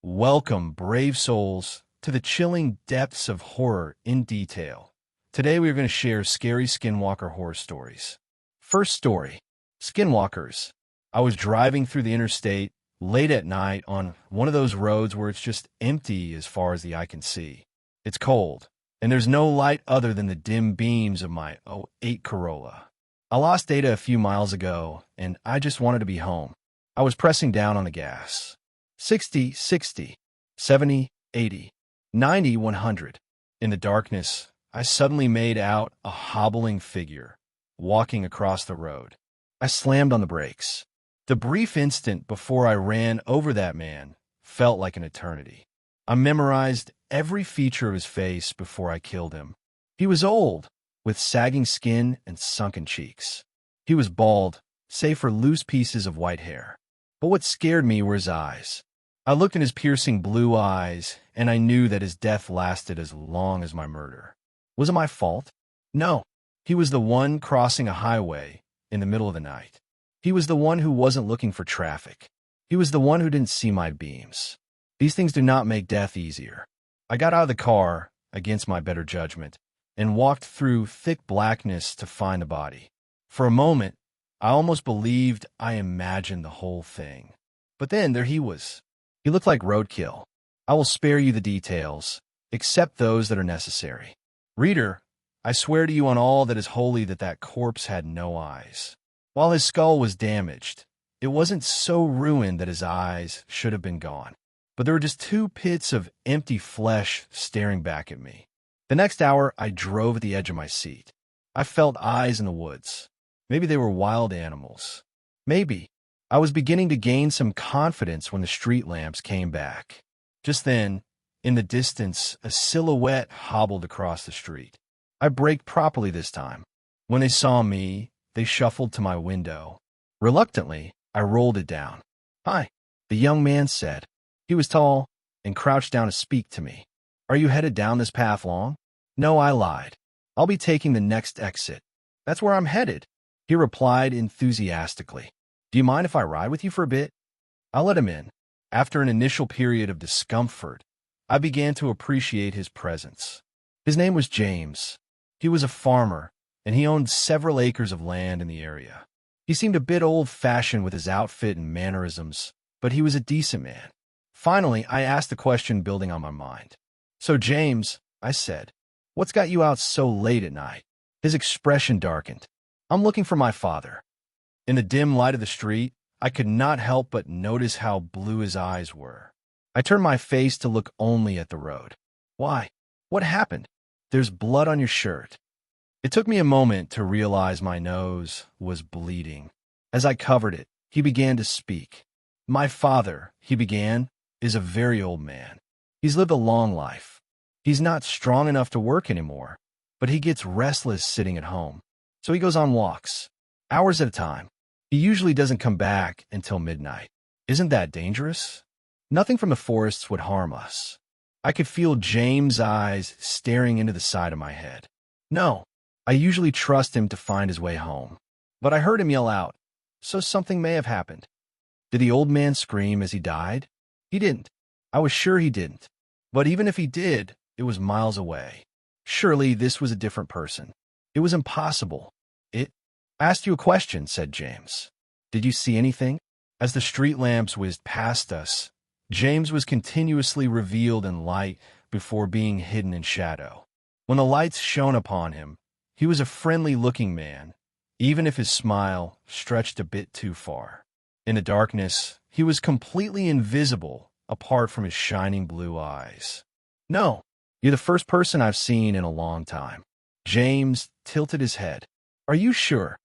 Welcome, brave souls, to the chilling depths of horror in detail. Today we are going to share scary Skinwalker horror stories. First story, Skinwalkers. I was driving through the interstate late at night on one of those roads where it's just empty as far as the eye can see. It's cold, and there's no light other than the dim beams of my '08 Corolla. I lost data a few miles ago, and I just wanted to be home. I was pressing down on the gas. 60, 60, 70, 80, 90, 100. In the darkness, I suddenly made out a hobbling figure walking across the road. I slammed on the brakes. The brief instant before I ran over that man felt like an eternity. I memorized every feature of his face before I killed him. He was old, with sagging skin and sunken cheeks. He was bald, save for loose pieces of white hair. But what scared me were his eyes. I looked in his piercing blue eyes, and I knew that his death lasted as long as my murder. Was it my fault? No. He was the one crossing a highway in the middle of the night. He was the one who wasn't looking for traffic. He was the one who didn't see my beams. These things do not make death easier. I got out of the car, against my better judgment, and walked through thick blackness to find the body. For a moment, I almost believed I imagined the whole thing. But then there he was. He looked like roadkill. I will spare you the details, except those that are necessary. Reader, I swear to you on all that is holy that that corpse had no eyes. While his skull was damaged, it wasn't so ruined that his eyes should have been gone. But there were just two pits of empty flesh staring back at me. The next hour, I drove at the edge of my seat. I felt eyes in the woods. Maybe they were wild animals. Maybe. I was beginning to gain some confidence when the street lamps came back. Just then, in the distance, a silhouette hobbled across the street. I braked properly this time. When they saw me, they shuffled to my window. Reluctantly, I rolled it down. "Hi," the young man said. He was tall and crouched down to speak to me. "Are you headed down this path long?" "No," I lied. "I'll be taking the next exit." "That's where I'm headed," he replied enthusiastically. "Do you mind if I ride with you for a bit?" I let him in. After an initial period of discomfort, I began to appreciate his presence. His name was James. He was a farmer, and he owned several acres of land in the area. He seemed a bit old-fashioned with his outfit and mannerisms, but he was a decent man. Finally, I asked the question building on my mind. "So, James," I said, "what's got you out so late at night?" His expression darkened. "I'm looking for my father." In the dim light of the street, I could not help but notice how blue his eyes were. I turned my face to look only at the road. "Why? What happened?" "There's blood on your shirt." It took me a moment to realize my nose was bleeding. As I covered it, he began to speak. "My father," he began, "is a very old man. He's lived a long life. He's not strong enough to work anymore, but he gets restless sitting at home. So he goes on walks, hours at a time. He usually doesn't come back until midnight. Isn't that dangerous? Nothing from the forests would harm us." I could feel James' eyes staring into the side of my head. No, I usually trust him to find his way home. But I heard him yell out, "So something may have happened." Did the old man scream as he died? He didn't. I was sure he didn't. But even if he did, it was miles away. Surely this was a different person. It was impossible. "I asked you a question," said James. "Did you see anything?" As the street lamps whizzed past us, James was continuously revealed in light before being hidden in shadow. When the lights shone upon him, he was a friendly-looking man, even if his smile stretched a bit too far. In the darkness, he was completely invisible apart from his shining blue eyes. "No, you're the first person I've seen in a long time." James tilted his head. "Are you sure?"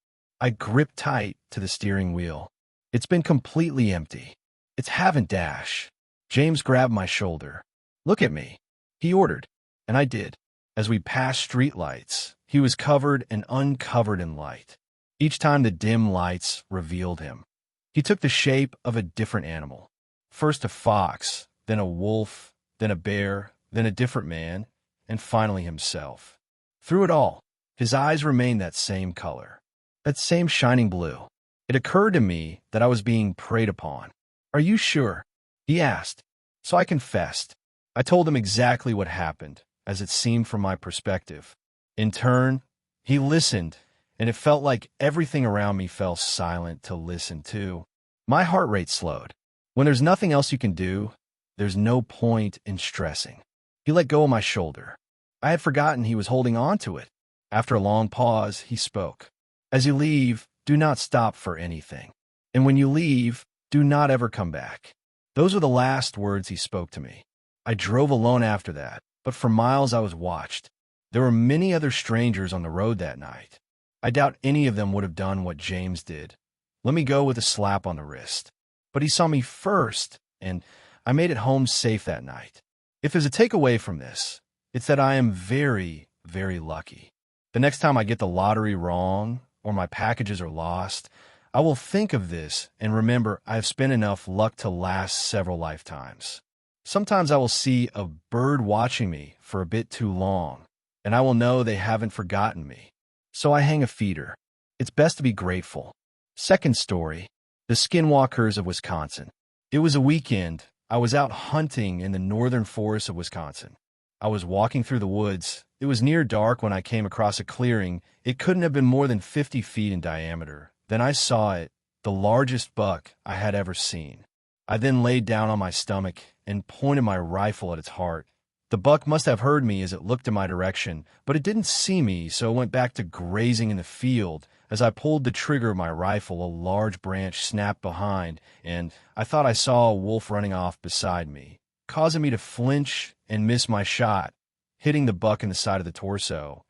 I gripped tight to the steering wheel. "It's been completely empty. It's haven't dash." James grabbed my shoulder. "Look at me," he ordered, and I did. As we passed streetlights, he was covered and uncovered in light. Each time the dim lights revealed him. He took the shape of a different animal. First a fox, then a wolf, then a bear, then a different man, and finally himself. Through it all, his eyes remained that same color. That same shining blue. It occurred to me that I was being preyed upon. "Are you sure?" he asked. So I confessed. I told him exactly what happened, as it seemed from my perspective. In turn, he listened, and it felt like everything around me fell silent to listen too. My heart rate slowed. When there's nothing else you can do, there's no point in stressing. He let go of my shoulder. I had forgotten he was holding on to it. After a long pause, he spoke. As you leave, do not stop for anything. And when you leave, do not ever come back. Those were the last words he spoke to me. I drove alone after that, but for miles I was watched. There were many other strangers on the road that night. I doubt any of them would have done what James did. Let me go with a slap on the wrist. But he saw me first, and I made it home safe that night. If there's a takeaway from this, it's that I am very, very lucky. The next time I get the lottery wrong or my packages are lost, I will think of this and remember I have spent enough luck to last several lifetimes. Sometimes I will see a bird watching me for a bit too long, and I will know they haven't forgotten me. So I hang a feeder. It's best to be grateful. Second story, the Skinwalkers of Wisconsin. It was a weekend. I was out hunting in the northern forests of Wisconsin. I was walking through the woods. It was near dark when I came across a clearing. It couldn't have been more than 50 feet in diameter. Then I saw it, the largest buck I had ever seen. I then laid down on my stomach and pointed my rifle at its heart. The buck must have heard me as it looked in my direction, but it didn't see me, so it went back to grazing in the field. As I pulled the trigger of my rifle, a large branch snapped behind, and I thought I saw a wolf running off beside me, causing me to flinch and miss my shot, hitting the buck in the side of the torso.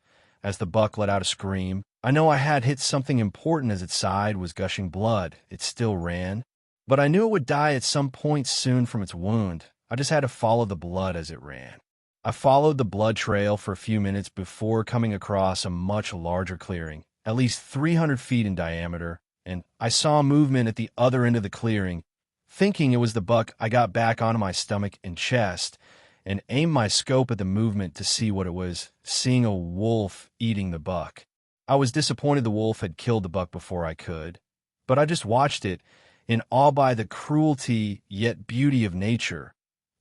As the buck let out a scream, I know I had hit something important as its side was gushing blood. It still ran, but I knew it would die at some point soon from its wound. I just had to follow the blood as it ran. I followed the blood trail for a few minutes before coming across a much larger clearing, at least 300 feet in diameter, and I saw movement at the other end of the clearing. Thinking it was the buck, I got back onto my stomach and chest and aimed my scope at the movement to see what it was, seeing a wolf eating the buck. I was disappointed the wolf had killed the buck before I could, but I just watched it, in awe by the cruelty yet beauty of nature.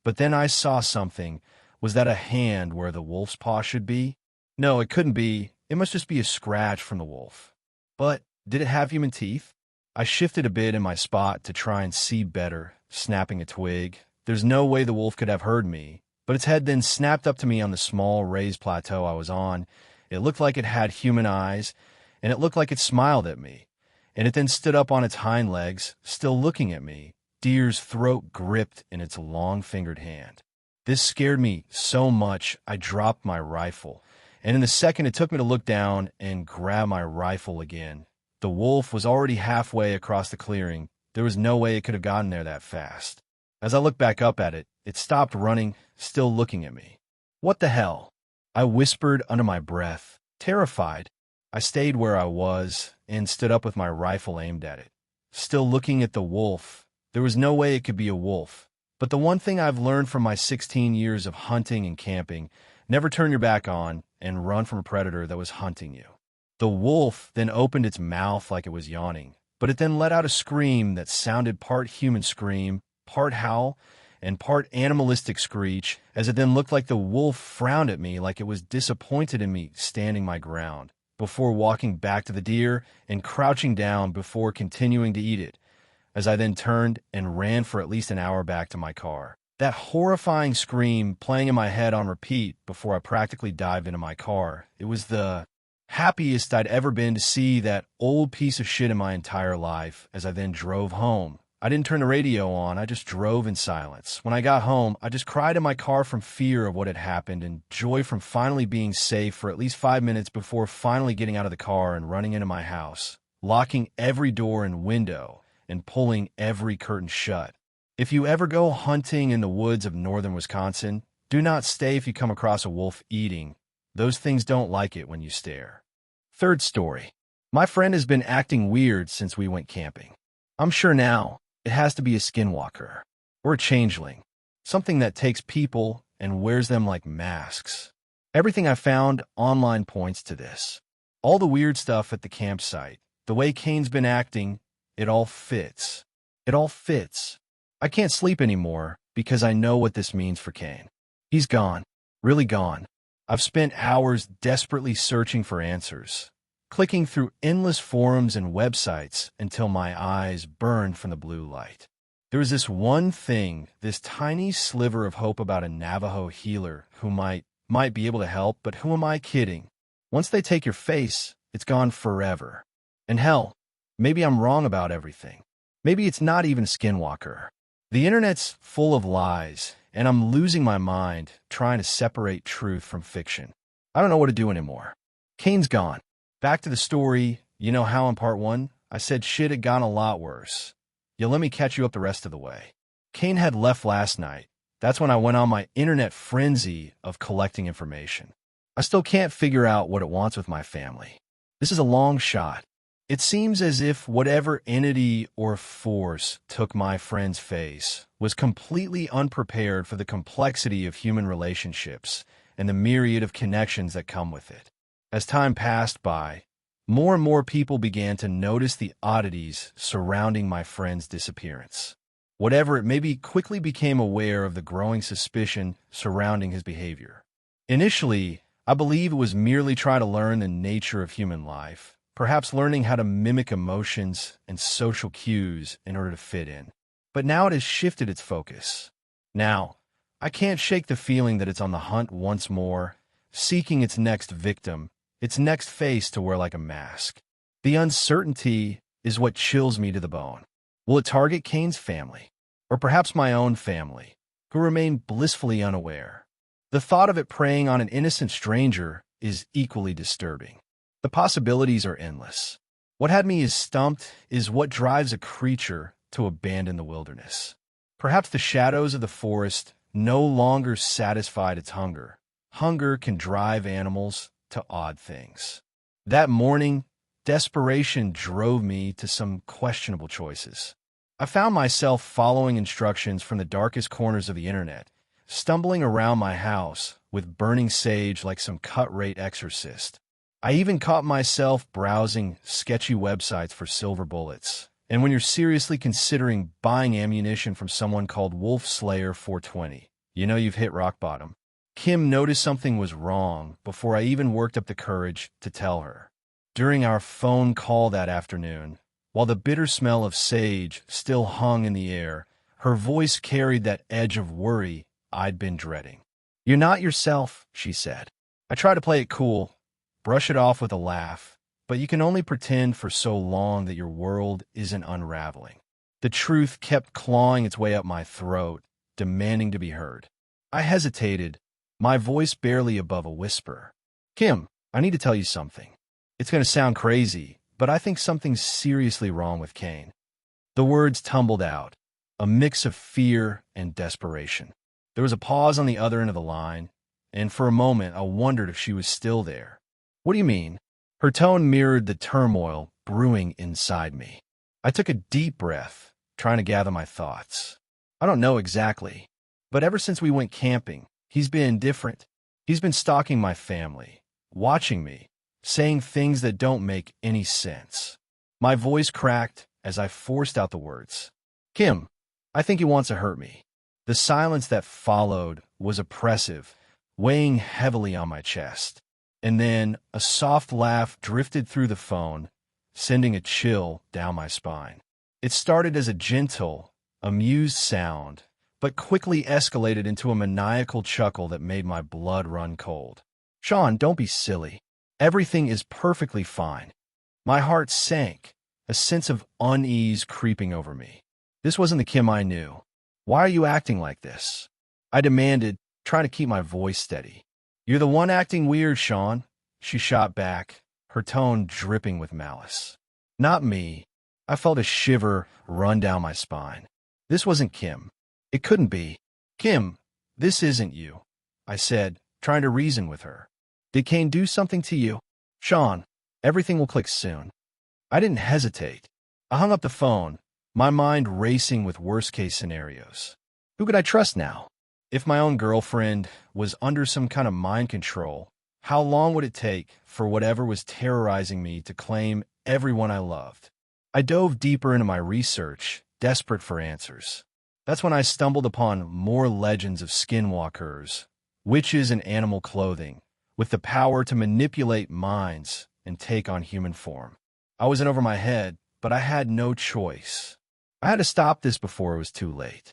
But then I saw something. Was that a hand where the wolf's paw should be? No, it couldn't be. It must just be a scratch from the wolf. But did it have human teeth? I shifted a bit in my spot to try and see better, snapping a twig. There's no way the wolf could have heard me, but its head then snapped up to me on the small raised plateau I was on. It looked like it had human eyes, and it looked like it smiled at me. And it then stood up on its hind legs, still looking at me, deer's throat gripped in its long-fingered hand. This scared me so much I dropped my rifle, and in the second it took me to look down and grab my rifle again. The wolf was already halfway across the clearing. There was no way it could have gotten there that fast. As I looked back up at it, it stopped running, still looking at me. What the hell? I whispered under my breath, terrified. I stayed where I was and stood up with my rifle aimed at it, still looking at the wolf. There was no way it could be a wolf. But the one thing I've learned from my 16 years of hunting and camping, never turn your back on and run from a predator that was hunting you. The wolf then opened its mouth like it was yawning, but it then let out a scream that sounded part human scream, part howl, and part animalistic screech, as it then looked like the wolf frowned at me like it was disappointed in me standing my ground, before walking back to the deer and crouching down before continuing to eat it, as I then turned and ran for at least an hour back to my car. That horrifying scream playing in my head on repeat before I practically dived into my car. It was the happiest I'd ever been to see that old piece of shit in my entire life as I then drove home. I didn't turn the radio on, I just drove in silence. When I got home, I just cried in my car from fear of what had happened and joy from finally being safe for at least 5 minutes before finally getting out of the car and running into my house, locking every door and window, and pulling every curtain shut. If you ever go hunting in the woods of northern Wisconsin, do not stay if you come across a wolf eating. Those things don't like it when you stare. Third story. My friend has been acting weird since we went camping. I'm sure now it has to be a skinwalker or a changeling, something that takes people and wears them like masks. Everything I found online points to this. All the weird stuff at the campsite, the way Kane's been acting, it all fits. It all fits. I can't sleep anymore. because I know what this means for Kane. He's gone. Really gone. I've spent hours desperately searching for answers, clicking through endless forums and websites until my eyes burned from the blue light. There was this one thing, this tiny sliver of hope about a Navajo healer who might be able to help, but who am I kidding? Once they take your face, it's gone forever. And hell, maybe I'm wrong about everything. Maybe it's not even Skinwalker. The internet's full of lies, and I'm losing my mind trying to separate truth from fiction. I don't know what to do anymore. Kane's gone. Back to the story, you know how in part 1, I said shit had gone a lot worse. Yeah, let me catch you up the rest of the way. Kane had left last night. That's when I went on my internet frenzy of collecting information. I still can't figure out what it wants with my family. This is a long shot. It seems as if whatever entity or force took my friend's face was completely unprepared for the complexity of human relationships and the myriad of connections that come with it. As time passed by, more and more people began to notice the oddities surrounding my friend's disappearance. Whatever it may be, quickly became aware of the growing suspicion surrounding his behavior. Initially, I believe it was merely trying to learn the nature of human life, perhaps learning how to mimic emotions and social cues in order to fit in. But now it has shifted its focus. Now, I can't shake the feeling that it's on the hunt once more, seeking its next victim, its next face to wear like a mask. The uncertainty is what chills me to the bone. Will it target Kane's family? Or perhaps my own family, who remain blissfully unaware? The thought of it preying on an innocent stranger is equally disturbing. The possibilities are endless. What had me stumped is what drives a creature to abandon the wilderness. Perhaps the shadows of the forest no longer satisfied its hunger. Hunger can drive animals to odd things. That morning, desperation drove me to some questionable choices. I found myself following instructions from the darkest corners of the internet, stumbling around my house with burning sage like some cut-rate exorcist. I even caught myself browsing sketchy websites for silver bullets. And when you're seriously considering buying ammunition from someone called Wolf Slayer 420, you know you've hit rock bottom. Kim noticed something was wrong before I even worked up the courage to tell her. During our phone call that afternoon, while the bitter smell of sage still hung in the air, her voice carried that edge of worry I'd been dreading. "You're not yourself," she said. I try to play it cool, brush it off with a laugh, but you can only pretend for so long that your world isn't unraveling. The truth kept clawing its way up my throat, demanding to be heard. I hesitated, my voice barely above a whisper. "Kim, I need to tell you something. It's going to sound crazy, but I think something's seriously wrong with Kane." The words tumbled out, a mix of fear and desperation. There was a pause on the other end of the line, and for a moment I wondered if she was still there. "What do you mean?" Her tone mirrored the turmoil brewing inside me. I took a deep breath, trying to gather my thoughts. "I don't know exactly, but ever since we went camping, he's been different. He's been stalking my family, watching me, saying things that don't make any sense." My voice cracked as I forced out the words. "Kim, I think he wants to hurt me." The silence that followed was oppressive, weighing heavily on my chest. And then a soft laugh drifted through the phone, sending a chill down my spine. It started as a gentle, amused sound, but quickly escalated into a maniacal chuckle that made my blood run cold. "Sean, don't be silly. Everything is perfectly fine." My heart sank, a sense of unease creeping over me. This wasn't the Kim I knew. "Why are you acting like this?" I demanded, trying to keep my voice steady. "You're the one acting weird, Sean," she shot back, her tone dripping with malice. "Not me." I felt a shiver run down my spine. This wasn't Kim. It couldn't be. "Kim, this isn't you," I said, trying to reason with her. "Did Kane do something to you?" "Sean, everything will click soon." I didn't hesitate. I hung up the phone, my mind racing with worst-case scenarios. Who could I trust now? If my own girlfriend was under some kind of mind control, how long would it take for whatever was terrorizing me to claim everyone I loved? I dove deeper into my research, desperate for answers. That's when I stumbled upon more legends of skinwalkers, witches in animal clothing, with the power to manipulate minds and take on human form. I was in over my head, but I had no choice. I had to stop this before it was too late.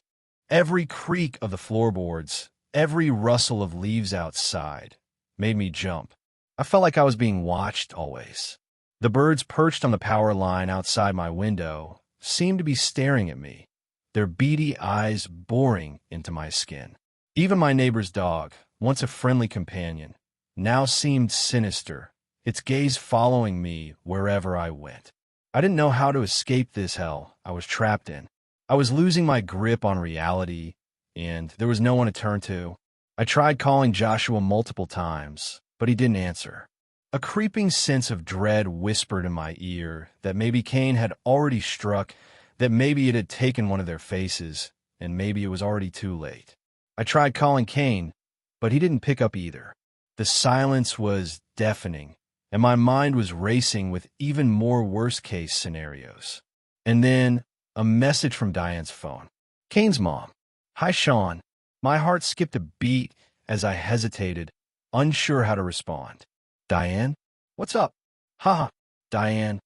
Every creak of the floorboards, every rustle of leaves outside, made me jump. I felt like I was being watched always. The birds perched on the power line outside my window seemed to be staring at me, their beady eyes boring into my skin. Even my neighbor's dog, once a friendly companion, now seemed sinister, its gaze following me wherever I went. I didn't know how to escape this hell I was trapped in. I was losing my grip on reality, and there was no one to turn to. I tried calling Joshua multiple times, but he didn't answer. A creeping sense of dread whispered in my ear that maybe Cain had already struck, that maybe it had taken one of their faces, and maybe it was already too late. I tried calling Cain, but he didn't pick up either. The silence was deafening, and my mind was racing with even more worst-case scenarios. And then, a message from Diane's phone. Cain's mom. Hi, Sean. My heart skipped a beat as I hesitated, unsure how to respond. Diane? What's up? Haha. Diane.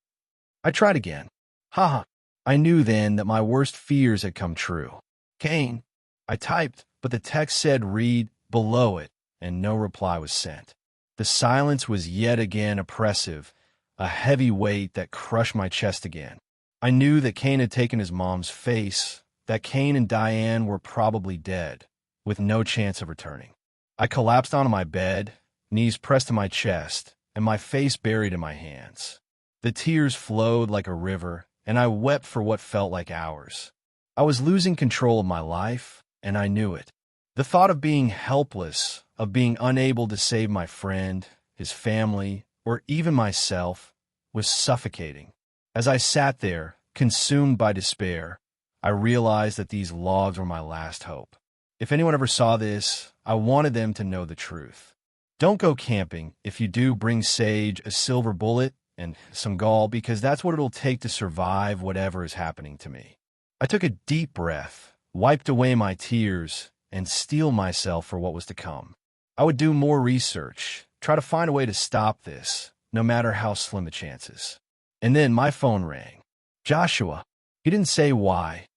I tried again. Haha. I knew then that my worst fears had come true. Cain. I typed, but the text said read below it, and no reply was sent. The silence was yet again oppressive, a heavy weight that crushed my chest again. I knew that Cain had taken his mom's face, that Cain and Diane were probably dead, with no chance of returning. I collapsed onto my bed, knees pressed to my chest, and my face buried in my hands. The tears flowed like a river, and I wept for what felt like hours. I was losing control of my life, and I knew it. The thought of being helpless, of being unable to save my friend, his family, or even myself, was suffocating. As I sat there, consumed by despair, I realized that these logs were my last hope. If anyone ever saw this, I wanted them to know the truth. Don't go camping. If you do, bring sage, a silver bullet, and some gall, because that's what it'll take to survive whatever is happening to me. I took a deep breath, wiped away my tears, and steeled myself for what was to come. I would do more research, try to find a way to stop this, no matter how slim the chances. And then my phone rang. Joshua. He didn't say why,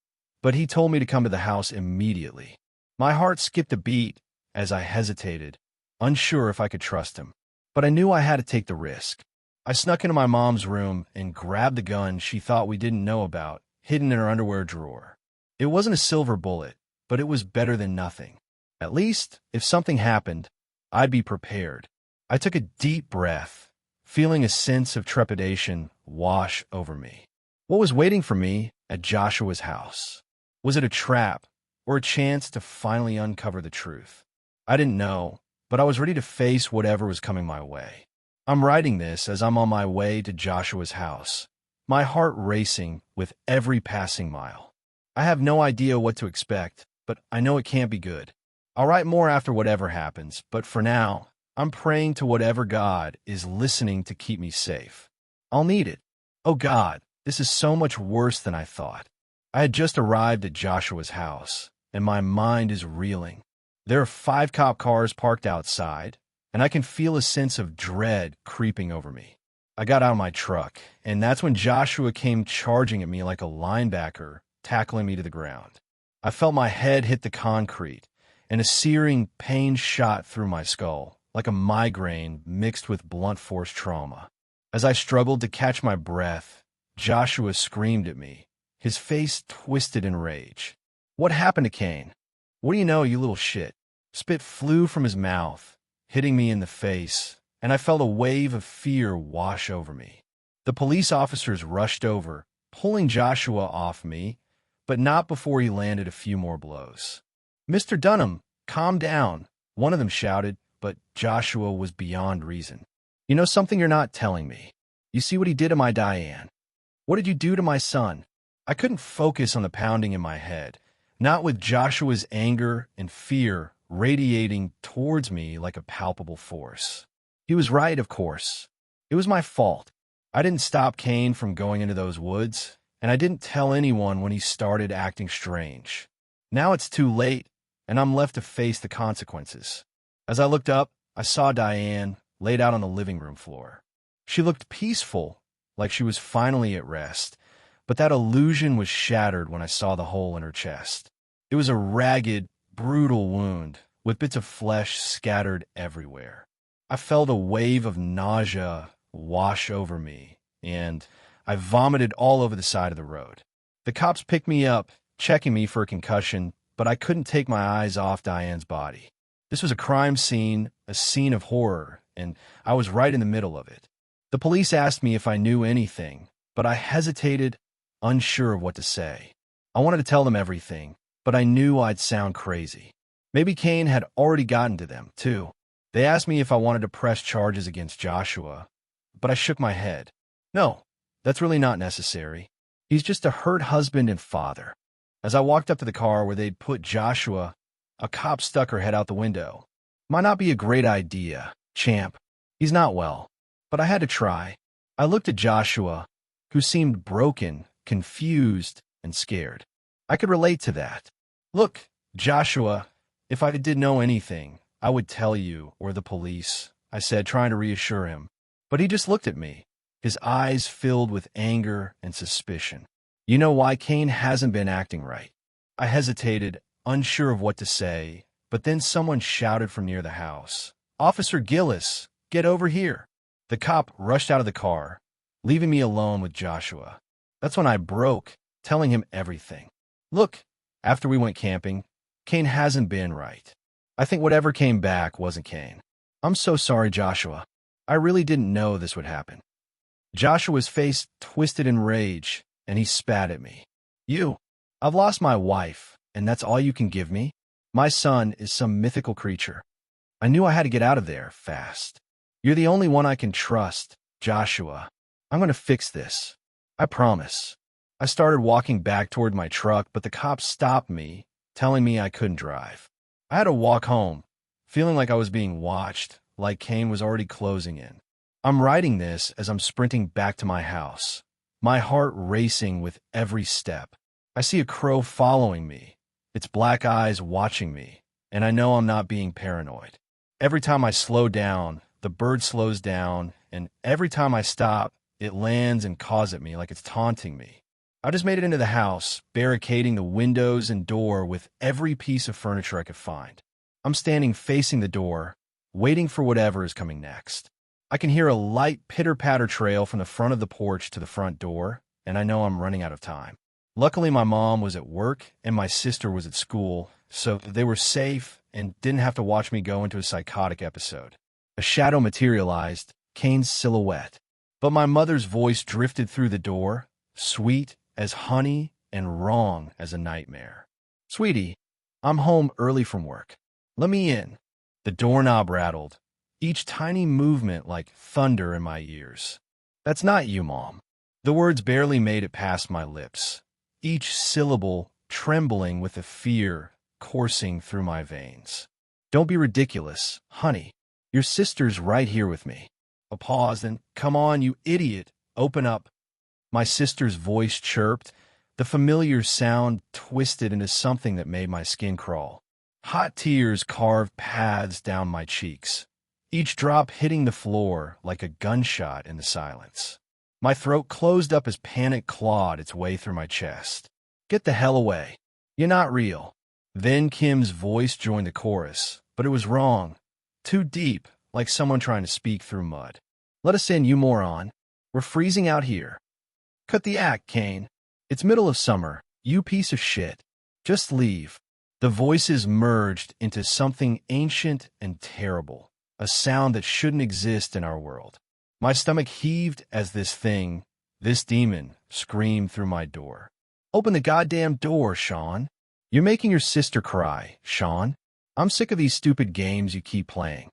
but he told me to come to the house immediately. My heart skipped a beat as I hesitated, unsure if I could trust him. But I knew I had to take the risk. I snuck into my mom's room and grabbed the gun she thought we didn't know about, hidden in her underwear drawer. It wasn't a silver bullet, but it was better than nothing. At least, if something happened, I'd be prepared. I took a deep breath, feeling a sense of trepidation wash over me. What was waiting for me at Joshua's house? Was it a trap, or a chance to finally uncover the truth? I didn't know, but I was ready to face whatever was coming my way. I'm writing this as I'm on my way to Joshua's house, my heart racing with every passing mile. I have no idea what to expect, but I know it can't be good. I'll write more after whatever happens, but for now, I'm praying to whatever God is listening to keep me safe. I'll need it. Oh God, this is so much worse than I thought. I had just arrived at Joshua's house, and my mind is reeling. There are 5 cop cars parked outside, and I can feel a sense of dread creeping over me. I got out of my truck, and that's when Joshua came charging at me like a linebacker, tackling me to the ground. I felt my head hit the concrete, and a searing pain shot through my skull, like a migraine mixed with blunt force trauma. As I struggled to catch my breath, Joshua screamed at me, his face twisted in rage. What happened to Cain? What do you know, you little shit? Spit flew from his mouth, hitting me in the face, and I felt a wave of fear wash over me. The police officers rushed over, pulling Joshua off me, but not before he landed a few more blows. Mr. Dunham, calm down, one of them shouted, but Joshua was beyond reason. You know something you're not telling me. You see what he did to my Diane. What did you do to my son? I couldn't focus on the pounding in my head, not with Joshua's anger and fear radiating towards me like a palpable force. He was right, of course. It was my fault. I didn't stop Cain from going into those woods, and I didn't tell anyone when he started acting strange. Now it's too late, and I'm left to face the consequences. As I looked up, I saw Diane laid out on the living room floor. She looked peaceful, like she was finally at rest, but that illusion was shattered when I saw the hole in her chest. It was a ragged, brutal wound, with bits of flesh scattered everywhere. I felt a wave of nausea wash over me, and I vomited all over the side of the road. The cops picked me up, checking me for a concussion, but I couldn't take my eyes off Diane's body. This was a crime scene, a scene of horror, and I was right in the middle of it. The police asked me if I knew anything, but I hesitated, unsure of what to say. I wanted to tell them everything, but I knew I'd sound crazy. Maybe Kane had already gotten to them, too. They asked me if I wanted to press charges against Joshua, but I shook my head. No, that's really not necessary. He's just a hurt husband and father. As I walked up to the car where they'd put Joshua, a cop stuck her head out the window. Might not be a great idea, champ. He's not well. But I had to try. I looked at Joshua, who seemed broken, confused, and scared. I could relate to that. Look, Joshua, if I did know anything, I would tell you, or the police, I said, trying to reassure him. But he just looked at me, his eyes filled with anger and suspicion. You know why Kane hasn't been acting right? I hesitated, unsure of what to say, but then someone shouted from near the house, "Officer Gillis, get over here." The cop rushed out of the car, leaving me alone with Joshua. That's when I broke, telling him everything. Look, after we went camping, Kane hasn't been right. I think whatever came back wasn't Kane. I'm so sorry, Joshua. I really didn't know this would happen. Joshua's face twisted in rage, and he spat at me. I've lost my wife, and that's all you can give me? My son is some mythical creature. I knew I had to get out of there fast. You're the only one I can trust, Joshua. I'm going to fix this. I promise. I started walking back toward my truck, but the cops stopped me, telling me I couldn't drive. I had to walk home, feeling like I was being watched, like Kane was already closing in. I'm writing this as I'm sprinting back to my house, my heart racing with every step. I see a crow following me, its black eyes watching me, and I know I'm not being paranoid. Every time I slow down, the bird slows down, and every time I stop, it lands and caws at me like it's taunting me. I just made it into the house, barricading the windows and door with every piece of furniture I could find. I'm standing facing the door, waiting for whatever is coming next. I can hear a light pitter-patter trail from the front of the porch to the front door, and I know I'm running out of time. Luckily, my mom was at work and my sister was at school, so they were safe and didn't have to watch me go into a psychotic episode. A shadow materialized, Kane's silhouette. But my mother's voice drifted through the door, sweet as honey and wrong as a nightmare. "Sweetie, I'm home early from work. Let me in." The doorknob rattled, each tiny movement like thunder in my ears. "That's not you, Mom." The words barely made it past my lips, each syllable trembling with a fear coursing through my veins. "Don't be ridiculous, honey. Your sister's right here with me." A pause, then, "Come on, you idiot, open up." My sister's voice chirped, the familiar sound twisted into something that made my skin crawl. Hot tears carved paths down my cheeks, each drop hitting the floor like a gunshot in the silence. My throat closed up as panic clawed its way through my chest. "Get the hell away. You're not real." Then Kim's voice joined the chorus, but it was wrong, too deep, like someone trying to speak through mud. "Let us in, you moron. We're freezing out here." "Cut the act, Kane. It's middle of summer, you piece of shit. Just leave." The voices merged into something ancient and terrible, a sound that shouldn't exist in our world. My stomach heaved as this demon, screamed through my door. "Open the goddamn door, Sean. You're making your sister cry, Sean. I'm sick of these stupid games you keep playing."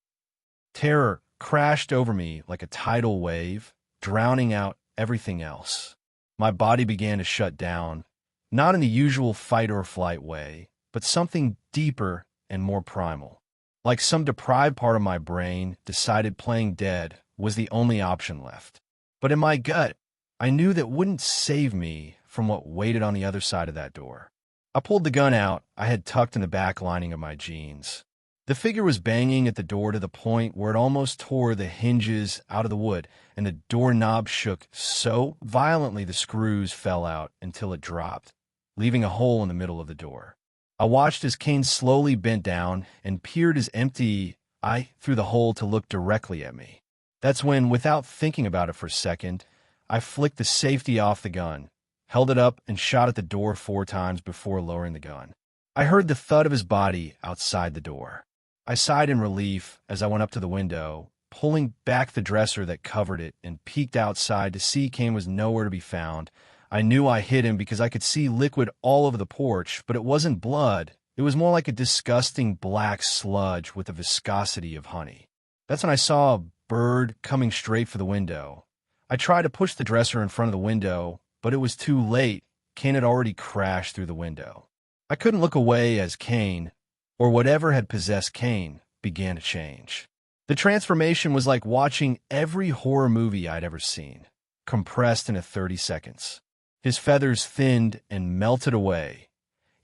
Terror crashed over me like a tidal wave, drowning out everything else. My body began to shut down, not in the usual fight-or-flight way, but something deeper and more primal. Like some deprived part of my brain decided playing dead was the only option left. But in my gut, I knew that wouldn't save me from what waited on the other side of that door. I pulled the gun out I had tucked in the back lining of my jeans. The figure was banging at the door to the point where it almost tore the hinges out of the wood, and the doorknob shook so violently the screws fell out until it dropped, leaving a hole in the middle of the door. I watched as Kane slowly bent down and peered his empty eye through the hole to look directly at me. That's when, without thinking about it for a second, I flicked the safety off the gun, held it up, and shot at the door 4 times before lowering the gun. I heard the thud of his body outside the door. I sighed in relief as I went up to the window, pulling back the dresser that covered it, and peeked outside to see Kane was nowhere to be found. I knew I hit him because I could see liquid all over the porch, but it wasn't blood. It was more like a disgusting black sludge with the viscosity of honey. That's when I saw a bird coming straight for the window. I tried to push the dresser in front of the window, but it was too late. Kane had already crashed through the window. I couldn't look away as Kane, or whatever had possessed Kane, began to change. The transformation was like watching every horror movie I'd ever seen, compressed into 30 seconds. His feathers thinned and melted away,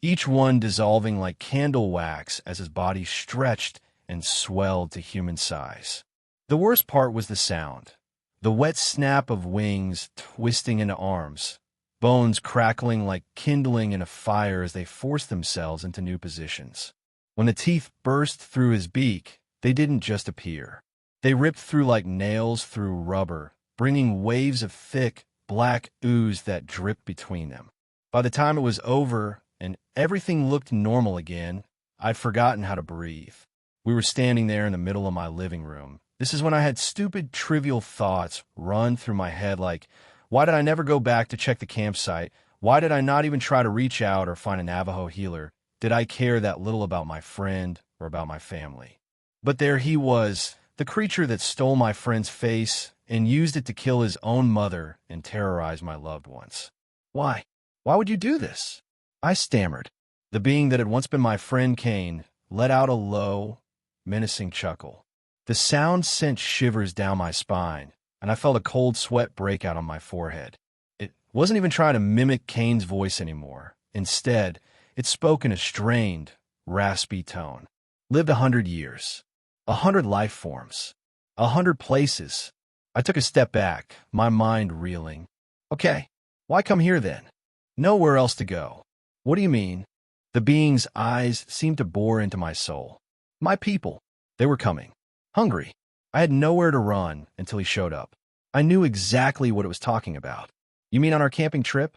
each one dissolving like candle wax as his body stretched and swelled to human size. The worst part was the sound. The wet snap of wings twisting into arms, bones crackling like kindling in a fire as they forced themselves into new positions. When the teeth burst through his beak, they didn't just appear. They ripped through like nails through rubber, bringing waves of thick, black ooze that dripped between them. By the time it was over and everything looked normal again, I'd forgotten how to breathe. We were standing there in the middle of my living room. This is when I had stupid, trivial thoughts run through my head like, why did I never go back to check the campsite? Why did I not even try to reach out or find a Navajo healer? Did I care that little about my friend or about my family? But there he was, the creature that stole my friend's face and used it to kill his own mother and terrorize my loved ones. Why? Why would you do this? I stammered. The being that had once been my friend Kane let out a low, menacing chuckle. The sound sent shivers down my spine, and I felt a cold sweat break out on my forehead. It wasn't even trying to mimic Kane's voice anymore. Instead, it spoke in a strained, raspy tone. Lived 100 years. 100 life forms. 100 places. I took a step back, my mind reeling. Okay, why come here then? Nowhere else to go. What do you mean? The being's eyes seemed to bore into my soul. My people. They were coming. Hungry. I had nowhere to run until he showed up. I knew exactly what it was talking about. You mean on our camping trip?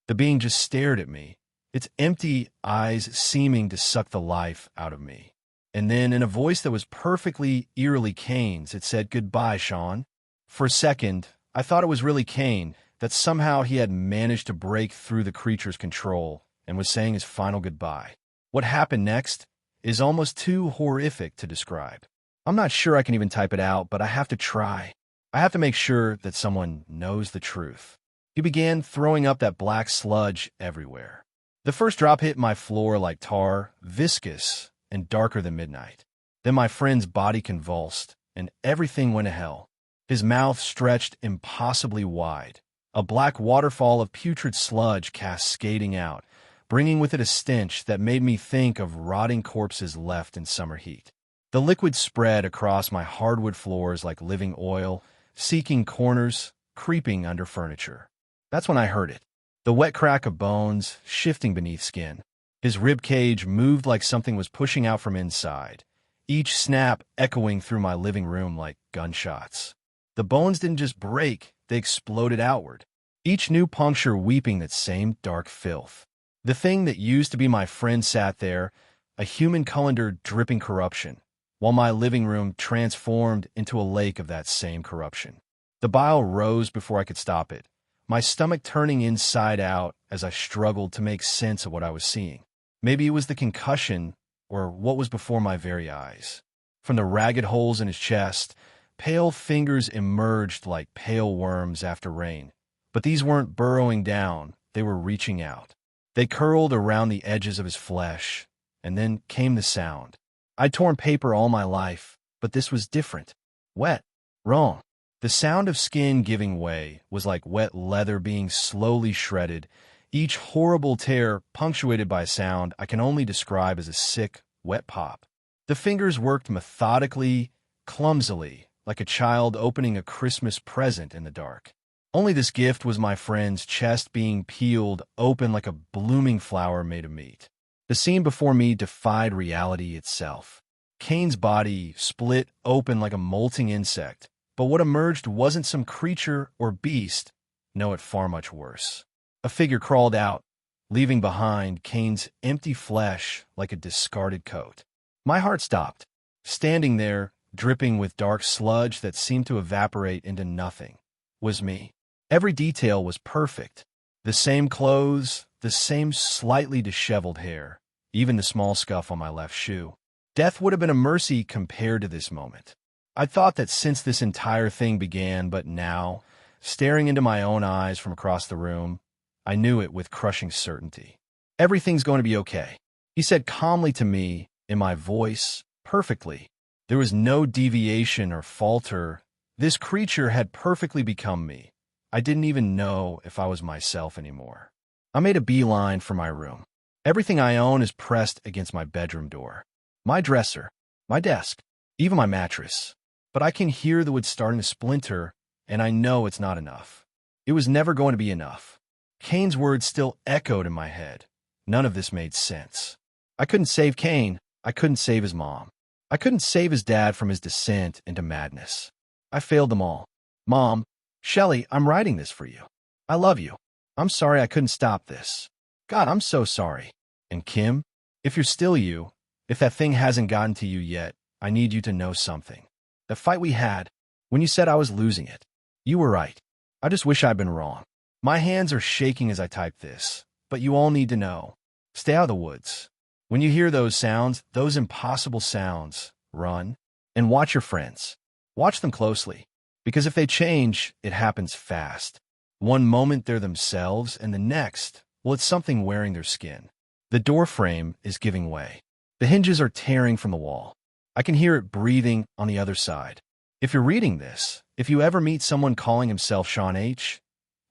The being just stared at me, its empty eyes seeming to suck the life out of me. And then, in a voice that was perfectly eerily Kane's, it said, "Goodbye, Sean." For a second, I thought it was really Kane, that somehow he had managed to break through the creature's control and was saying his final goodbye. What happened next is almost too horrific to describe. I'm not sure I can even type it out, but I have to try. I have to make sure that someone knows the truth. He began throwing up that black sludge everywhere. The first drop hit my floor like tar, viscous and darker than midnight. Then my friend's body convulsed, and everything went to hell. His mouth stretched impossibly wide. A black waterfall of putrid sludge cascading out, bringing with it a stench that made me think of rotting corpses left in summer heat. The liquid spread across my hardwood floors like living oil, seeking corners, creeping under furniture. That's when I heard it. The wet crack of bones shifting beneath skin. His rib cage moved like something was pushing out from inside, each snap echoing through my living room like gunshots. The bones didn't just break, they exploded outward, each new puncture weeping that same dark filth. The thing that used to be my friend sat there, a human colander dripping corruption, while my living room transformed into a lake of that same corruption. The bile rose before I could stop it, my stomach turning inside out as I struggled to make sense of what I was seeing. Maybe it was the concussion or what was before my very eyes. From the ragged holes in his chest, pale fingers emerged like pale worms after rain. But these weren't burrowing down, they were reaching out. They curled around the edges of his flesh, and then came the sound. I'd torn paper all my life, but this was different. Wet. Wrong. The sound of skin giving way was like wet leather being slowly shredded, each horrible tear punctuated by a sound I can only describe as a sick, wet pop. The fingers worked methodically, clumsily, like a child opening a Christmas present in the dark. Only this gift was my friend's chest being peeled open like a blooming flower made of meat. The scene before me defied reality itself. Kane's body split open like a molting insect, but what emerged wasn't some creature or beast. No, it far much worse. A figure crawled out, leaving behind Kane's empty flesh like a discarded coat. My heart stopped, standing there, dripping with dark sludge that seemed to evaporate into nothing. Was me. Every detail was perfect. The same clothes, the same slightly disheveled hair, even the small scuff on my left shoe. Death would have been a mercy compared to this moment. I thought that since this entire thing began, but now, staring into my own eyes from across the room, I knew it with crushing certainty. Everything's going to be okay, he said calmly to me, in my voice, perfectly. There was no deviation or falter. This creature had perfectly become me. I didn't even know if I was myself anymore. I made a beeline for my room. Everything I own is pressed against my bedroom door. My dresser, my desk, even my mattress. But I can hear the wood starting to splinter, and I know it's not enough. It was never going to be enough. Kane's words still echoed in my head. None of this made sense. I couldn't save Kane. I couldn't save his mom. I couldn't save his dad from his descent into madness. I failed them all. Mom, Shelley, I'm writing this for you. I love you. I'm sorry I couldn't stop this. God, I'm so sorry. And Kim, if you're still you, if that thing hasn't gotten to you yet, I need you to know something. The fight we had, when you said I was losing it, you were right. I just wish I'd been wrong. My hands are shaking as I type this, but you all need to know. Stay out of the woods. When you hear those sounds, those impossible sounds, run and watch your friends. Watch them closely, because if they change, it happens fast. One moment they're themselves, and the next, well, it's something wearing their skin. The door frame is giving way. The hinges are tearing from the wall. I can hear it breathing on the other side. If you're reading this, if you ever meet someone calling himself Sean H.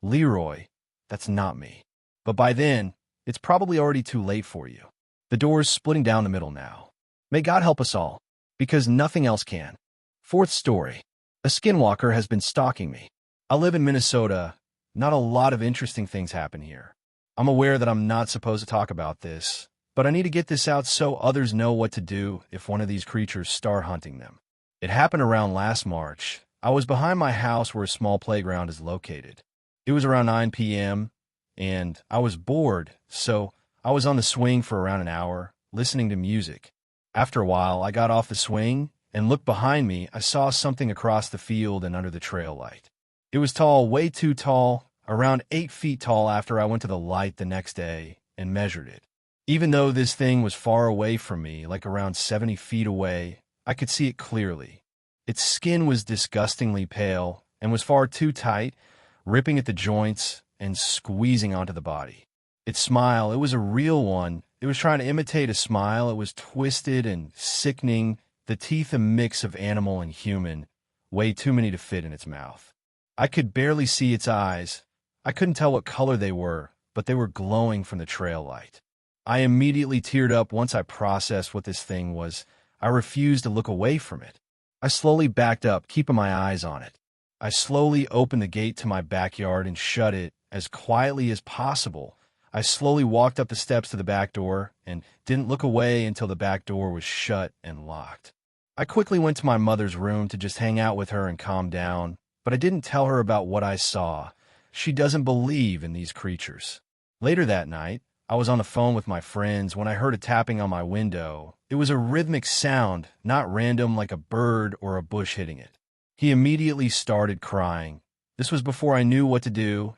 Leroy, that's not me. But by then, it's probably already too late for you. The door's splitting down the middle now. May God help us all, because nothing else can. Fourth story. A skinwalker has been stalking me. I live in Minnesota. Not a lot of interesting things happen here. I'm aware that I'm not supposed to talk about this, but I need to get this out so others know what to do if one of these creatures start hunting them. It happened around last March. I was behind my house where a small playground is located. It was around 9 p.m., and I was bored, so I was on the swing for around an hour, listening to music. After a while, I got off the swing and looked behind me. I saw something across the field and under the trail light. It was tall, way too tall, around 8 feet tall after I went to the light the next day and measured it. Even though this thing was far away from me, like around 70 feet away, I could see it clearly. Its skin was disgustingly pale and was far too tight, ripping at the joints and squeezing onto the body. Its smile, it was a real one. It was trying to imitate a smile. It was twisted and sickening, the teeth a mix of animal and human, way too many to fit in its mouth. I could barely see its eyes. I couldn't tell what color they were, but they were glowing from the trail light. I immediately teared up once I processed what this thing was. I refused to look away from it. I slowly backed up, keeping my eyes on it. I slowly opened the gate to my backyard and shut it as quietly as possible. I slowly walked up the steps to the back door and didn't look away until the back door was shut and locked. I quickly went to my mother's room to just hang out with her and calm down, but I didn't tell her about what I saw. She doesn't believe in these creatures. Later that night, I was on the phone with my friends when I heard a tapping on my window. It was a rhythmic sound, not random like a bird or a bush hitting it. He immediately started crying. This was before I knew what to do.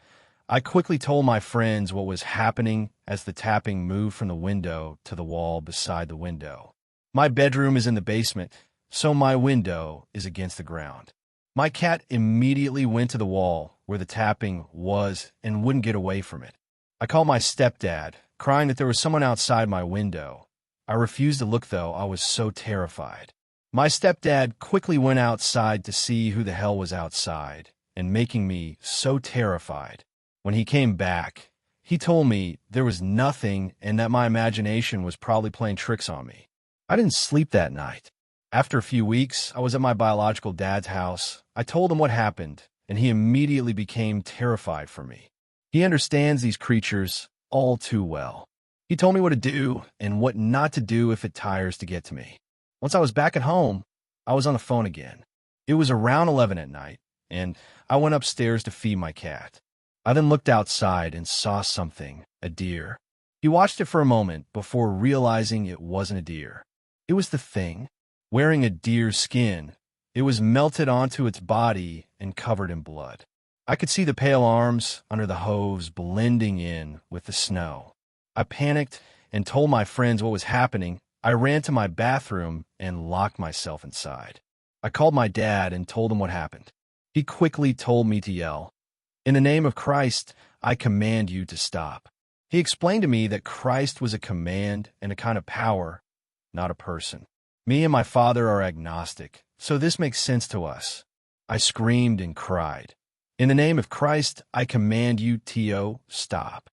I quickly told my friends what was happening as the tapping moved from the window to the wall beside the window. My bedroom is in the basement, so my window is against the ground. My cat immediately went to the wall where the tapping was and wouldn't get away from it. I called my stepdad, crying that there was someone outside my window. I refused to look, though. I was so terrified. My stepdad quickly went outside to see who the hell was outside and making me so terrified. When he came back, He told me there was nothing and that my imagination was probably playing tricks on me. I didn't sleep that night. After a few weeks, I was at my biological dad's house. I told him what happened, and he immediately became terrified for me. He understands these creatures all too well. He told me what to do and what not to do if it tires to get to me. Once I was back at home, I was on the phone again. It was around 11 at night, and I went upstairs to feed my cat. I then looked outside and saw something, a deer. He watched it for a moment before realizing it wasn't a deer. It was the thing, wearing a deer's skin. It was melted onto its body and covered in blood. I could see the pale arms under the hooves blending in with the snow. I panicked and told my friends what was happening. I ran to my bathroom and locked myself inside. I called my dad and told him what happened. He quickly told me to yell, "In the name of Christ, I command you to stop." He explained to me that Christ was a command and a kind of power, not a person. Me and my father are agnostic, so this makes sense to us. I screamed and cried. "In the name of Christ, I command you to stop."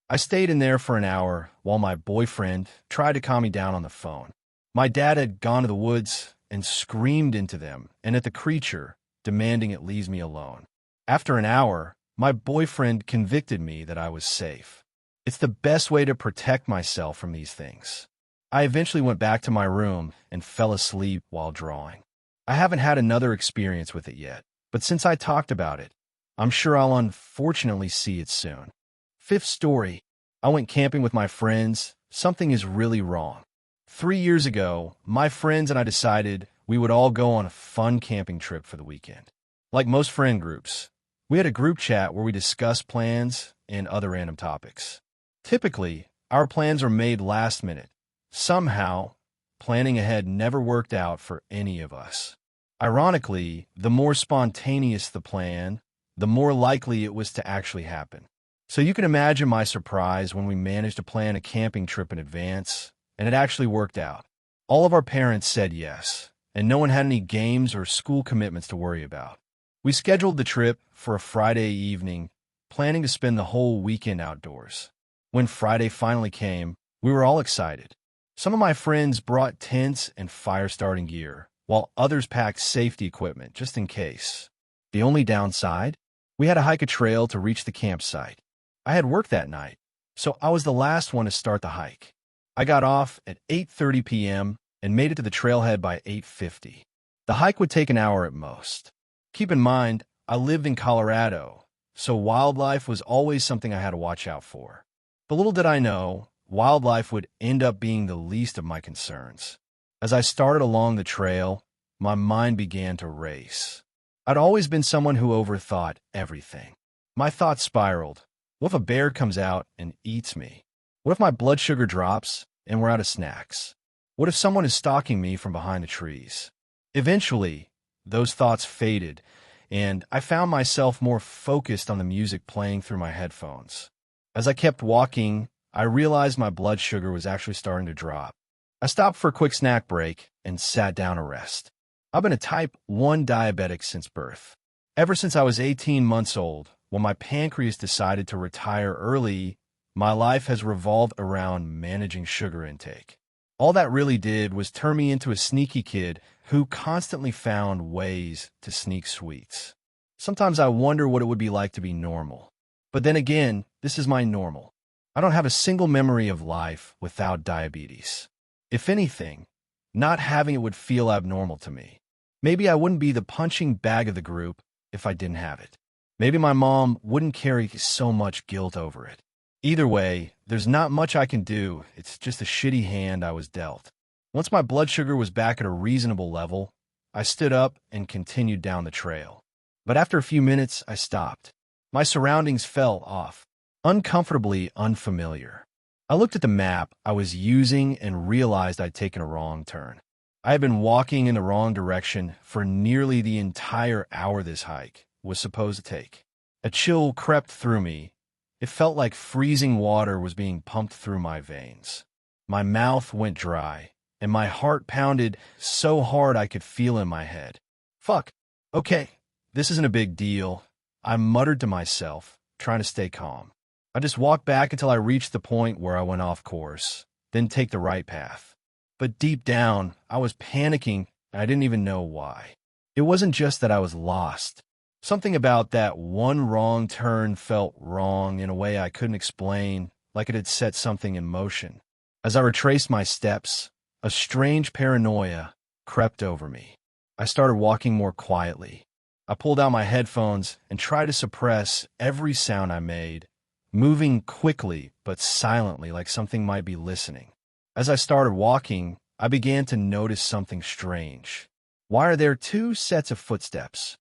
I stayed in there for an hour while my boyfriend tried to calm me down on the phone. My dad had gone to the woods and screamed into them and at the creature, demanding it leaves me alone. After an hour, my boyfriend convicted me that I was safe. It's the best way to protect myself from these things. I eventually went back to my room and fell asleep while drawing. I haven't had another experience with it yet, but since I talked about it, I'm sure I'll unfortunately see it soon. Fifth story. I went camping with my friends. Something is really wrong. 3 years ago, my friends and I decided we would all go on a fun camping trip for the weekend. Like most friend groups, we had a group chat where we discussed plans and other random topics. Typically, our plans are made last minute. Somehow, planning ahead never worked out for any of us. Ironically, the more spontaneous the plan, the more likely it was to actually happen. So you can imagine my surprise when we managed to plan a camping trip in advance, and it actually worked out. All of our parents said yes, and no one had any games or school commitments to worry about. We scheduled the trip for a Friday evening, planning to spend the whole weekend outdoors. When Friday finally came, we were all excited. Some of my friends brought tents and fire-starting gear, while others packed safety equipment just in case. The only downside? We had to hike a trail to reach the campsite. I had work that night, so I was the last one to start the hike. I got off at 8:30 p.m. and made it to the trailhead by 8:50. The hike would take an hour at most. Keep in mind, I lived in Colorado, so wildlife was always something I had to watch out for. But little did I know, wildlife would end up being the least of my concerns. As I started along the trail, my mind began to race. I'd always been someone who overthought everything. My thoughts spiraled. What if a bear comes out and eats me? What if my blood sugar drops and we're out of snacks? What if someone is stalking me from behind the trees? Eventually, those thoughts faded, and I found myself more focused on the music playing through my headphones. As I kept walking, I realized my blood sugar was actually starting to drop. I stopped for a quick snack break and sat down to rest. I've been a type 1 diabetic since birth. Ever since I was 18 months old, when my pancreas decided to retire early, my life has revolved around managing sugar intake. All that really did was turn me into a sneaky kid who constantly found ways to sneak sweets. Sometimes I wonder what it would be like to be normal. But then again, this is my normal. I don't have a single memory of life without diabetes. If anything, not having it would feel abnormal to me. Maybe I wouldn't be the punching bag of the group if I didn't have it. Maybe my mom wouldn't carry so much guilt over it. Either way, there's not much I can do. It's just a shitty hand I was dealt. Once my blood sugar was back at a reasonable level, I stood up and continued down the trail. But after a few minutes, I stopped. My surroundings felt off, uncomfortably unfamiliar. I looked at the map I was using and realized I'd taken a wrong turn. I had been walking in the wrong direction for nearly the entire hour this hike was supposed to take. A chill crept through me. It felt like freezing water was being pumped through my veins. My mouth went dry, and my heart pounded so hard I could feel in my head. Fuck. Okay, this isn't a big deal, I muttered to myself, trying to stay calm. I just walked back until I reached the point where I went off course, then take the right path. But deep down, I was panicking, and I didn't even know why. It wasn't just that I was lost. Something about that one wrong turn felt wrong in a way I couldn't explain, like it had set something in motion. As I retraced my steps, a strange paranoia crept over me. I started walking more quietly. I pulled out my headphones and tried to suppress every sound I made, moving quickly but silently like something might be listening. As I started walking, I began to notice something strange. Why are there two sets of footsteps?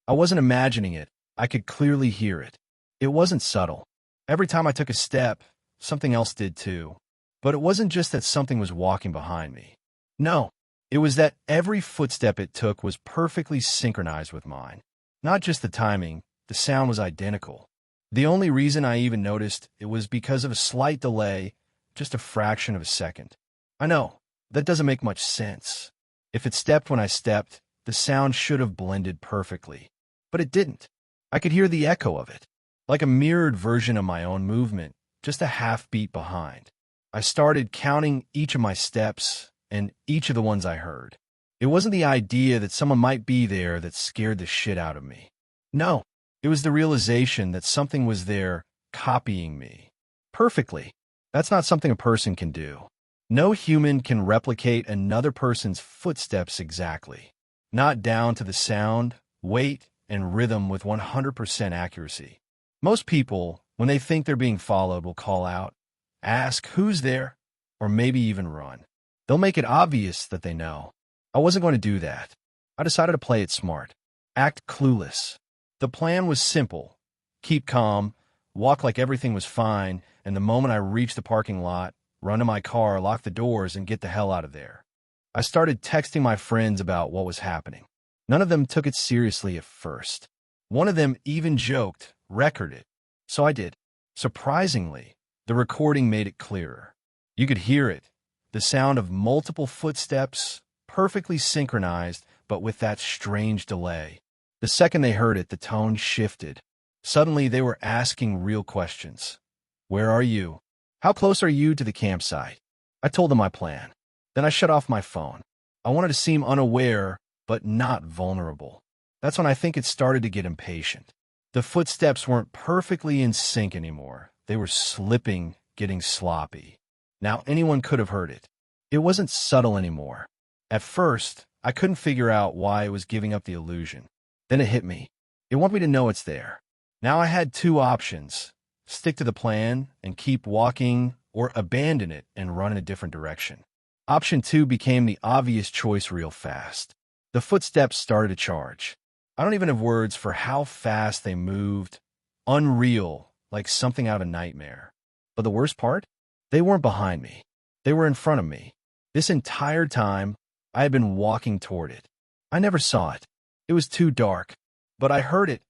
I wasn't imagining it. I could clearly hear it. It wasn't subtle. Every time I took a step, something else did too. But it wasn't just that something was walking behind me. No, it was that every footstep it took was perfectly synchronized with mine. Not just the timing, the sound was identical. The only reason I even noticed it was because of a slight delay, just a fraction of a second. I know, that doesn't make much sense. If it stepped when I stepped, the sound should have blended perfectly. But it didn't. I could hear the echo of it, like a mirrored version of my own movement, just a half beat behind. I started counting each of my steps and each of the ones I heard. It wasn't the idea that someone might be there that scared the shit out of me. No, it was the realization that something was there copying me. Perfectly. That's not something a person can do. No human can replicate another person's footsteps exactly. Not down to the sound, weight, and rhythm with 100% accuracy. Most people, when they think they're being followed, will call out, ask who's there, or maybe even run. They'll make it obvious that they know. I wasn't going to do that. I decided to play it smart. Act clueless. The plan was simple. Keep calm, walk like everything was fine, and the moment I reached the parking lot, run to my car, lock the doors, and get the hell out of there. I started texting my friends about what was happening. None of them took it seriously at first. One of them even joked, record it. So I did. Surprisingly, the recording made it clearer. You could hear it. The sound of multiple footsteps, perfectly synchronized, but with that strange delay. The second they heard it, the tone shifted. Suddenly, they were asking real questions. Where are you? How close are you to the campsite? I told them my plan. Then I shut off my phone. I wanted to seem unaware, but not vulnerable. That's when I think it started to get impatient. The footsteps weren't perfectly in sync anymore. They were slipping, getting sloppy. Now anyone could have heard it. It wasn't subtle anymore. At first, I couldn't figure out why it was giving up the illusion. Then it hit me. It wanted me to know it's there. Now I had two options. Stick to the plan and keep walking, or abandon it and run in a different direction. Option 2 became the obvious choice real fast. The footsteps started to charge. I don't even have words for how fast they moved. Unreal, like something out of a nightmare. But the worst part? They weren't behind me. They were in front of me. This entire time, I had been walking toward it. I never saw it. It was too dark. But I heard it,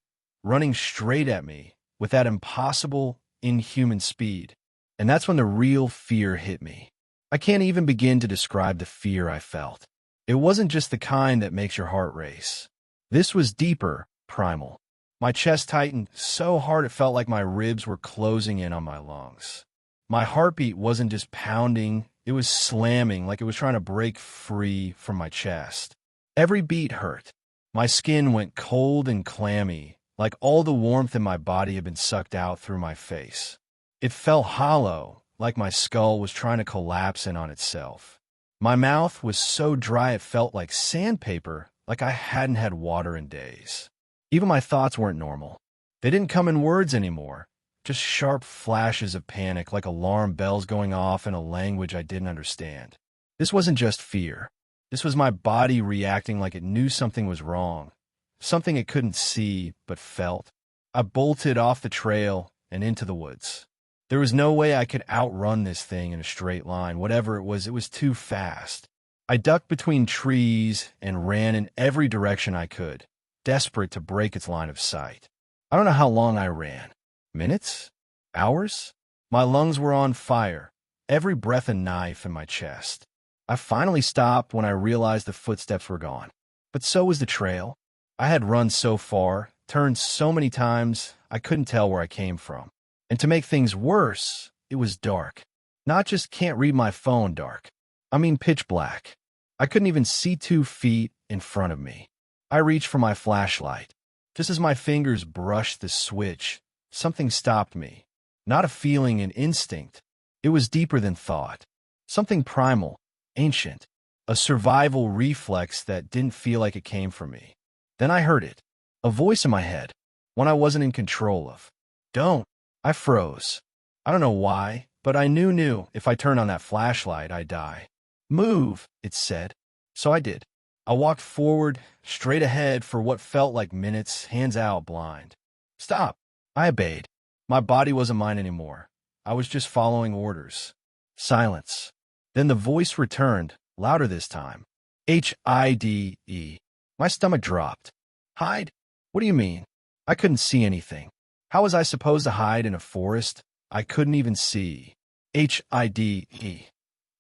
running straight at me, with that impossible, inhuman speed. And that's when the real fear hit me. I can't even begin to describe the fear I felt. It wasn't just the kind that makes your heart race. This was deeper, primal. My chest tightened so hard it felt like my ribs were closing in on my lungs. My heartbeat wasn't just pounding, it was slamming like it was trying to break free from my chest. Every beat hurt. My skin went cold and clammy, like all the warmth in my body had been sucked out through my face. It felt hollow, like my skull was trying to collapse in on itself. My mouth was so dry it felt like sandpaper, like I hadn't had water in days. Even my thoughts weren't normal. They didn't come in words anymore, just sharp flashes of panic like alarm bells going off in a language I didn't understand. This wasn't just fear. This was my body reacting like it knew something was wrong, something it couldn't see but felt. I bolted off the trail and into the woods. There was no way I could outrun this thing in a straight line. Whatever it was too fast. I ducked between trees and ran in every direction I could, desperate to break its line of sight. I don't know how long I ran. Minutes? Hours? My lungs were on fire, every breath a knife in my chest. I finally stopped when I realized the footsteps were gone. But so was the trail. I had run so far, turned so many times, I couldn't tell where I came from. And to make things worse, it was dark. Not just can't read my phone dark. I mean pitch black. I couldn't even see 2 feet in front of me. I reached for my flashlight. Just as my fingers brushed the switch, something stopped me. Not a feeling, an instinct. It was deeper than thought. Something primal, ancient. A survival reflex that didn't feel like it came from me. Then I heard it. A voice in my head. One I wasn't in control of. Don't. I froze. I don't know why, but I knew if I turned on that flashlight, I'd die. Move, it said. So I did. I walked forward, straight ahead for what felt like minutes, hands out, blind. Stop. I obeyed. My body wasn't mine anymore. I was just following orders. Silence. Then the voice returned, louder this time. H-I-D-E. My stomach dropped. Hide? What do you mean? I couldn't see anything. How was I supposed to hide in a forest? I couldn't even see. H-I-D-E.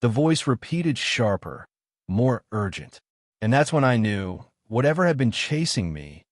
The voice repeated sharper, more urgent. And that's when I knew, whatever had been chasing me,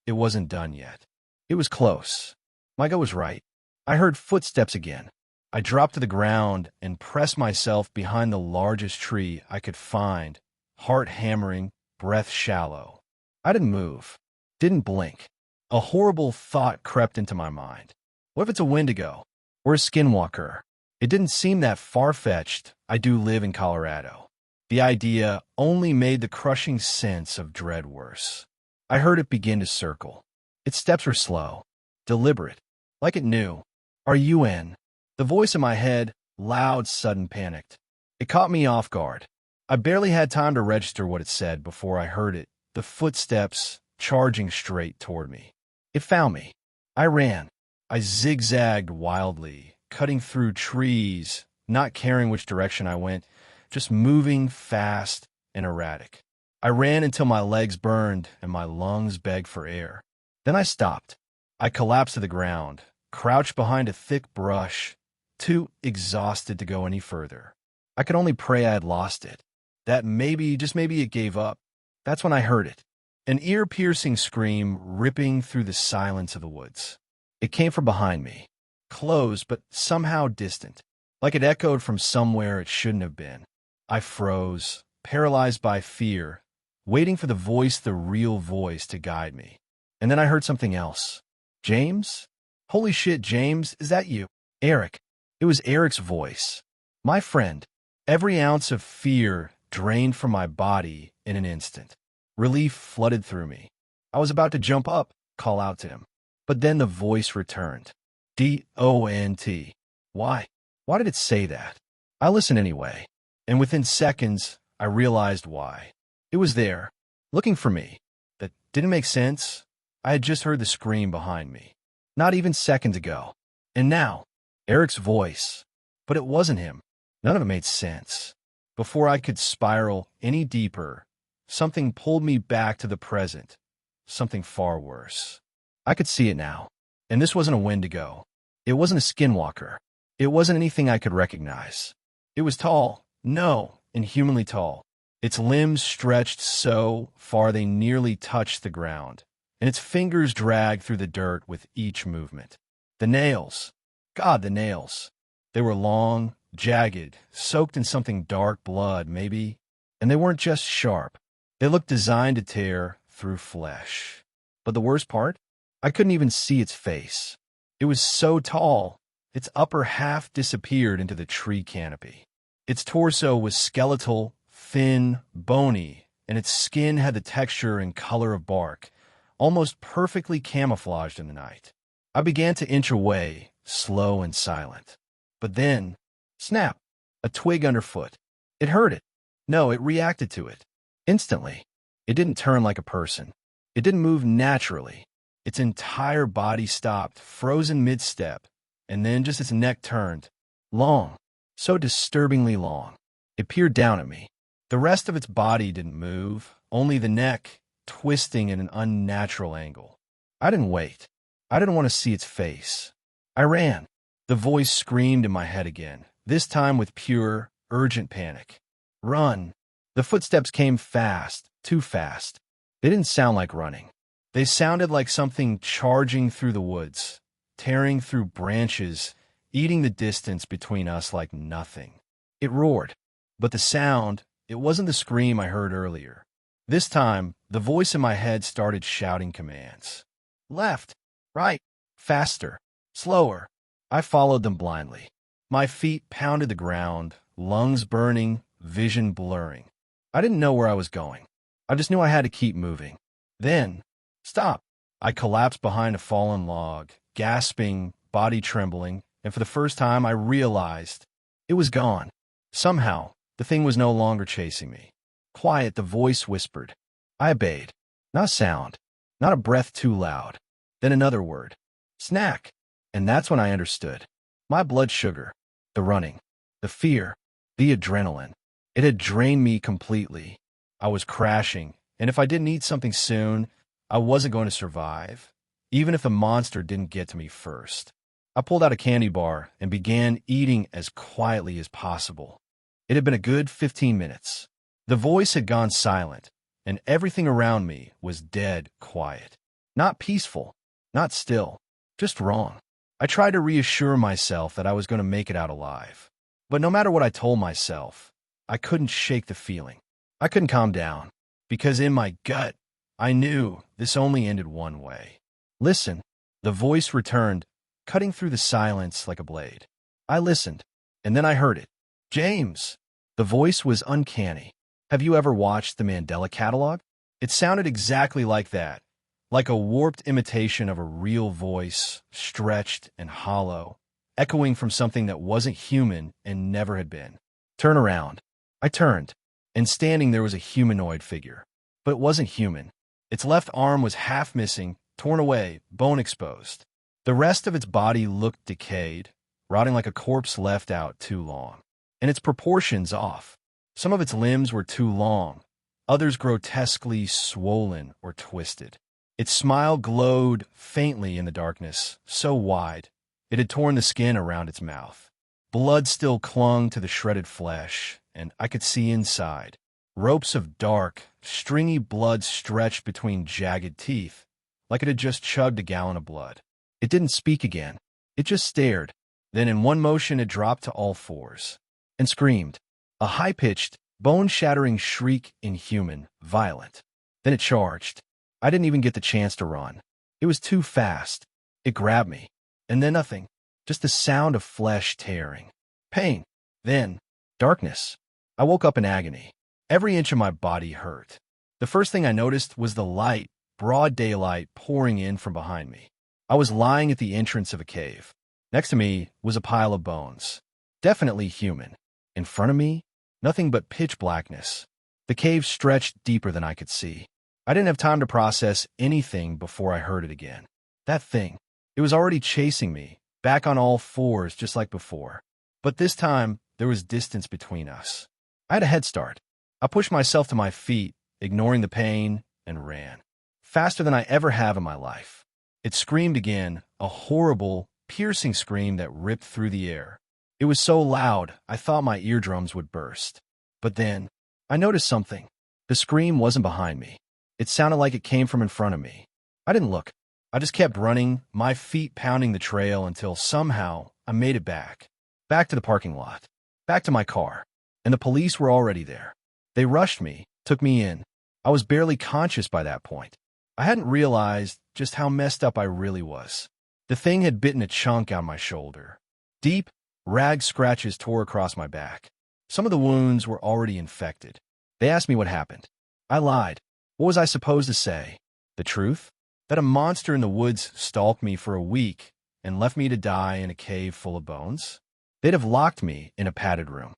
it wasn't done yet. It was close. My gut was right. I heard footsteps again. I dropped to the ground and pressed myself behind the largest tree I could find, heart hammering, breath shallow. I didn't move, didn't blink. A horrible thought crept into my mind. What if it's a Wendigo or a Skinwalker? It didn't seem that far-fetched. I do live in Colorado. The idea only made the crushing sense of dread worse. I heard it begin to circle. Its steps were slow, deliberate, like it knew. Are you in? The voice in my head, loud, sudden, panicked. It caught me off guard. I barely had time to register what it said before I heard it, the footsteps charging straight toward me. It found me. I ran. I zigzagged wildly, cutting through trees, not caring which direction I went, just moving fast and erratic. I ran until my legs burned and my lungs begged for air. Then I stopped. I collapsed to the ground, crouched behind a thick brush, too exhausted to go any further. I could only pray I had lost it, that maybe, just maybe it gave up. That's when I heard it. An ear-piercing scream ripping through the silence of the woods. It came from behind me, close but somehow distant, like it echoed from somewhere it shouldn't have been. I froze, paralyzed by fear, waiting for the voice, the real voice, to guide me. And then I heard something else. James? Holy shit, James, is that you? Eric. It was Eric's voice. My friend. Every ounce of fear drained from my body in an instant. Relief flooded through me. I was about to jump up, call out to him. But then the voice returned. D-O-N-T. Why? Why did it say that? I listened anyway. And within seconds, I realized why. It was there, looking for me. That didn't make sense. I had just heard the scream behind me. Not even seconds ago. And now, Eric's voice. But it wasn't him. None of it made sense. Before I could spiral any deeper, something pulled me back to the present. Something far worse. I could see it now. And this wasn't a Wendigo. It wasn't a Skinwalker. It wasn't anything I could recognize. It was tall. No, inhumanly tall. Its limbs stretched so far they nearly touched the ground, and its fingers dragged through the dirt with each movement. The nails. God, the nails. They were long, jagged, soaked in something dark, blood, maybe. And they weren't just sharp. They looked designed to tear through flesh. But the worst part? I couldn't even see its face. It was so tall, its upper half disappeared into the tree canopy. Its torso was skeletal, thin, bony, and its skin had the texture and color of bark, almost perfectly camouflaged in the night. I began to inch away, slow and silent. But then, snap, a twig underfoot. It heard it. No, it reacted to it. Instantly. It didn't turn like a person. It didn't move naturally. Its entire body stopped, frozen mid-step, and then just its neck turned. Long. So disturbingly long. It peered down at me. The rest of its body didn't move, only the neck, twisting in an unnatural angle. I didn't wait. I didn't want to see its face. I ran. The voice screamed in my head again, this time with pure, urgent panic. Run. The footsteps came fast, too fast. They didn't sound like running. They sounded like something charging through the woods. tearing through branches, eating the distance between us like nothing. It roared, but the sound, it wasn't the scream I heard earlier. This time, the voice in my head started shouting commands. Left, right, faster, slower. I followed them blindly. My feet pounded the ground, lungs burning, vision blurring. I didn't know where I was going. I just knew I had to keep moving. Then, stop. I collapsed behind a fallen log, gasping, body trembling, and for the first time I realized it was gone. Somehow, the thing was no longer chasing me. Quiet, the voice whispered. I obeyed. Not a sound, not a breath too loud. Then another word. Snack. And that's when I understood. My blood sugar, the running, the fear, the adrenaline. It had drained me completely. I was crashing, and if I didn't eat something soon, I wasn't going to survive, even if the monster didn't get to me first. I pulled out a candy bar and began eating as quietly as possible. It had been a good 15 minutes. The voice had gone silent, and everything around me was dead quiet. Not peaceful, not still, just wrong. I tried to reassure myself that I was going to make it out alive. But no matter what I told myself, I couldn't shake the feeling. I couldn't calm down, because in my gut, I knew this only ended one way. Listen, the voice returned, cutting through the silence like a blade. I listened, and then I heard it. James! The voice was uncanny. Have you ever watched the Mandela Catalog? It sounded exactly like that, like a warped imitation of a real voice, stretched and hollow, echoing from something that wasn't human and never had been. Turn around. I turned, and standing there was a humanoid figure. But it wasn't human. Its left arm was half missing, torn away, bone exposed. The rest of its body looked decayed, rotting like a corpse left out too long. And its proportions off. Some of its limbs were too long, others grotesquely swollen or twisted. Its smile glowed faintly in the darkness, so wide, it had torn the skin around its mouth. Blood still clung to the shredded flesh, and I could see inside. Ropes of dark, stringy blood stretched between jagged teeth, like it had just chugged a gallon of blood. It didn't speak again. It just stared. Then in one motion it dropped to all fours and screamed. A high-pitched, bone-shattering shriek, inhuman, violent. Then it charged. I didn't even get the chance to run. It was too fast. It grabbed me. And then nothing. Just the sound of flesh tearing. Pain. Then, darkness. I woke up in agony. Every inch of my body hurt. The first thing I noticed was the light, broad daylight, pouring in from behind me. I was lying at the entrance of a cave. Next to me was a pile of bones. Definitely human. In front of me, nothing but pitch blackness. The cave stretched deeper than I could see. I didn't have time to process anything before I heard it again. That thing. It was already chasing me, back on all fours just like before. But this time, there was distance between us. I had a head start. I pushed myself to my feet, ignoring the pain, and ran. Faster than I ever have in my life. It screamed again, a horrible, piercing scream that ripped through the air. It was so loud, I thought my eardrums would burst. But then, I noticed something. The scream wasn't behind me. It sounded like it came from in front of me. I didn't look. I just kept running, my feet pounding the trail until somehow I made it back. Back to the parking lot. Back to my car. And the police were already there. They rushed me, took me in. I was barely conscious by that point. I hadn't realized just how messed up I really was. The thing had bitten a chunk out my shoulder. Deep, rag scratches tore across my back. Some of the wounds were already infected. They asked me what happened. I lied. What was I supposed to say? The truth? That a monster in the woods stalked me for a week and left me to die in a cave full of bones? They'd have locked me in a padded room.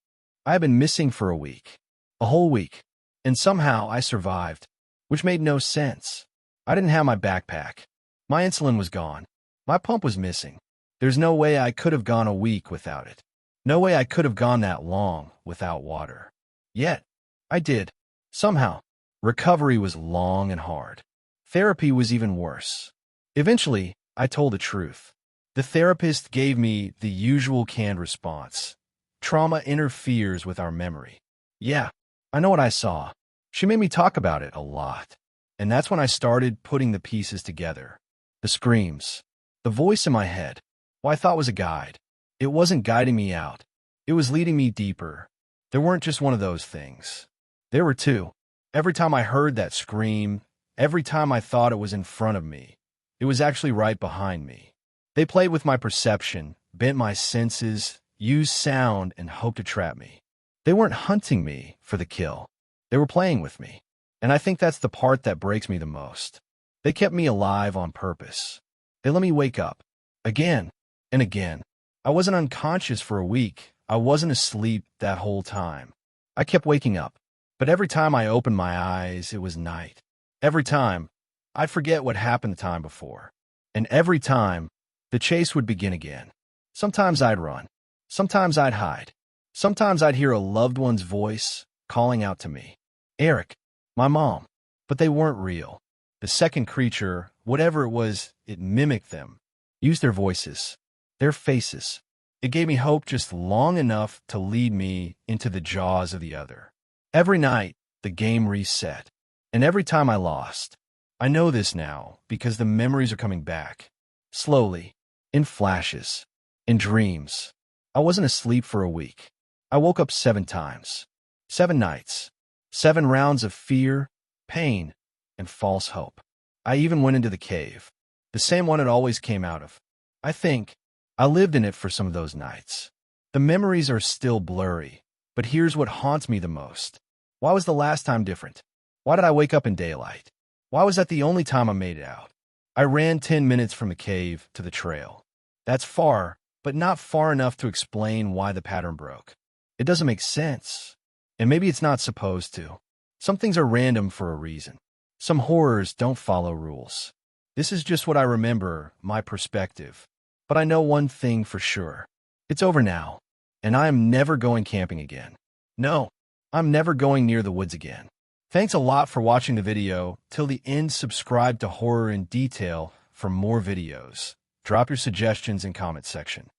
I had been missing for a week. A whole week. And somehow I survived, which made no sense. I didn't have my backpack. My insulin was gone. My pump was missing. There's no way I could have gone a week without it. No way I could have gone that long without water. Yet, I did. Somehow. Recovery was long and hard. Therapy was even worse. Eventually, I told the truth. The therapist gave me the usual canned response. Trauma interferes with our memory. Yeah, I know what I saw. She made me talk about it a lot. And that's when I started putting the pieces together. The screams. The voice in my head, who I thought was a guide, it wasn't guiding me out. It was leading me deeper. There weren't just one of those things. There were two. Every time I heard that scream, every time I thought it was in front of me, it was actually right behind me. They played with my perception, bent my senses, used sound, and hoped to trap me. They weren't hunting me for the kill. They were playing with me. And I think that's the part that breaks me the most. They kept me alive on purpose. They let me wake up. Again and again. I wasn't unconscious for a week. I wasn't asleep that whole time. I kept waking up. But every time I opened my eyes, it was night. Every time, I'd forget what happened the time before. And every time, the chase would begin again. Sometimes I'd run. Sometimes I'd hide. Sometimes I'd hear a loved one's voice calling out to me. Eric, my mom. But they weren't real. The second creature, whatever it was, it mimicked them. Used their voices. Their faces. It gave me hope just long enough to lead me into the jaws of the other. Every night, the game reset. And every time I lost. I know this now because the memories are coming back. Slowly. In flashes. In dreams. I wasn't asleep for a week. I woke up 7 times. 7 nights. 7 rounds of fear, pain, and false hope. I even went into the cave. The same one it always came out of. I think I lived in it for some of those nights. The memories are still blurry, but here's what haunts me the most. Why was the last time different? Why did I wake up in daylight? Why was that the only time I made it out? I ran 10 minutes from the cave to the trail. That's far, but not far enough to explain why the pattern broke. It doesn't make sense. And maybe it's not supposed to. Some things are random for a reason. Some horrors don't follow rules. This is just what I remember, my perspective. But I know one thing for sure. It's over now, and I am never going camping again. No, I'm never going near the woods again. Thanks a lot for watching the video. Till the end, subscribe to Horror in Detail for more videos. Drop your suggestions in comment section.